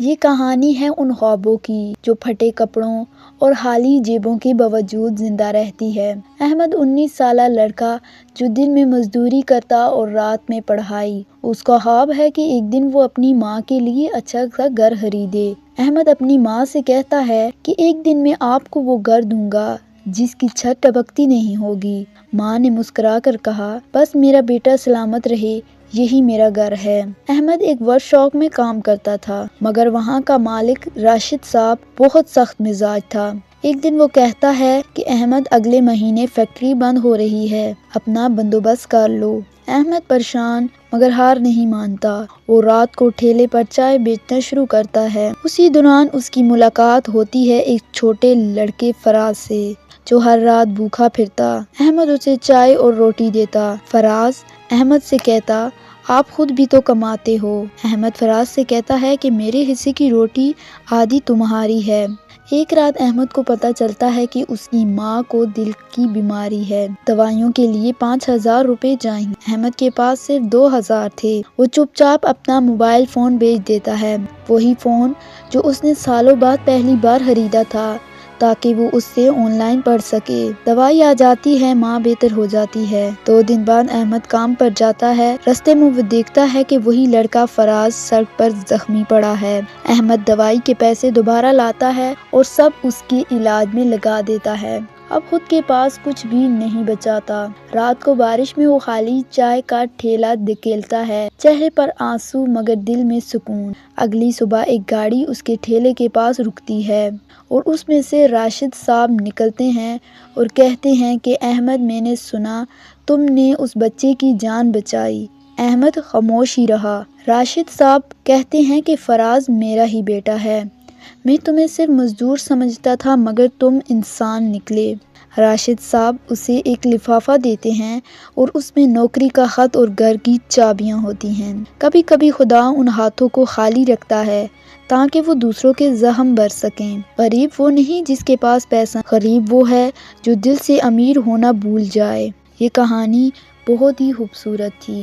یہ کہانی ہے ان خوابوں کی جو پھٹے کپڑوں اور خالی جیبوں کے باوجود زندہ رہتی ہے۔ احمد 19 سالہ لڑکا جو دن میں مزدوری کرتا اور رات میں پڑھائی۔ اس کا خواب ہے کہ ایک دن وہ اپنی ماں کے لیے اچھا سا گھر خریدے۔ احمد اپنی ماں سے کہتا ہے کہ ایک دن میں آپ کو وہ گھر دوں گا جس کی چھت ٹپکتی نہیں ہوگی۔ ماں نے مسکرا کر کہا، بس میرا بیٹا سلامت رہے، یہی میرا گھر ہے۔ احمد ایک ورک شاپ میں کام کرتا تھا، مگر وہاں کا مالک راشد صاحب بہت سخت مزاج تھا۔ ایک دن وہ کہتا ہے کہ احمد اگلے مہینے فیکٹری بند ہو رہی ہے، اپنا بندوبست کر لو۔ احمد پریشان مگر ہار نہیں مانتا۔ وہ رات کو ٹھیلے پر چائے بیچنا شروع کرتا ہے۔ اسی دوران اس کی ملاقات ہوتی ہے ایک چھوٹے لڑکے فراز سے جو ہر رات بھوکا پھرتا۔ احمد اسے چائے اور روٹی دیتا۔ فراز احمد سے کہتا، آپ خود بھی تو کماتے ہو۔ احمد فراز سے کہتا ہے کہ میرے حصے کی روٹی آدھی تمہاری ہے۔ ایک رات احمد کو پتہ چلتا ہے کہ اس کی ماں کو دل کی بیماری ہے، دوائیوں کے لیے 5,000 روپے چاہیے۔ احمد کے پاس صرف 2,000 تھے۔ وہ چپ چاپ اپنا موبائل فون بیچ دیتا ہے، وہی فون جو اس نے سالوں بعد پہلی بار خریدا تھا تاکہ وہ اس سے آن لائن پڑھ سکے۔ دوائی آ جاتی ہے، ماں بہتر ہو جاتی ہے۔ 2 دن بعد احمد کام پر جاتا ہے۔ رستے میں وہ دیکھتا ہے کہ وہی لڑکا فراز سڑک پر زخمی پڑا ہے۔ احمد دوائی کے پیسے دوبارہ لاتا ہے اور سب اس کے علاج میں لگا دیتا ہے۔ اب خود کے پاس کچھ بھی نہیں بچاتا۔ رات کو بارش میں وہ خالی چائے کا ٹھیلا دھکیلتا ہے، چہرے پر آنسو مگر دل میں سکون۔ اگلی صبح ایک گاڑی اس کے ٹھیلے کے پاس رکتی ہے اور اس میں سے راشد صاحب نکلتے ہیں اور کہتے ہیں کہ احمد، میں نے سنا تم نے اس بچے کی جان بچائی۔ احمد خاموش ہی رہا۔ راشد صاحب کہتے ہیں کہ فراز میرا ہی بیٹا ہے، میں تمہیں صرف مزدور سمجھتا تھا مگر تم انسان نکلے۔ راشد صاحب اسے ایک لفافہ دیتے ہیں اور اس میں نوکری کا خط اور گھر کی چابیاں ہوتی ہیں۔ کبھی کبھی خدا ان ہاتھوں کو خالی رکھتا ہے تاکہ وہ دوسروں کے زخم بھر سکیں۔ غریب وہ نہیں جس کے پاس پیسہ، غریب وہ ہے جو دل سے امیر ہونا بھول جائے۔ یہ کہانی بہت ہی خوبصورت تھی۔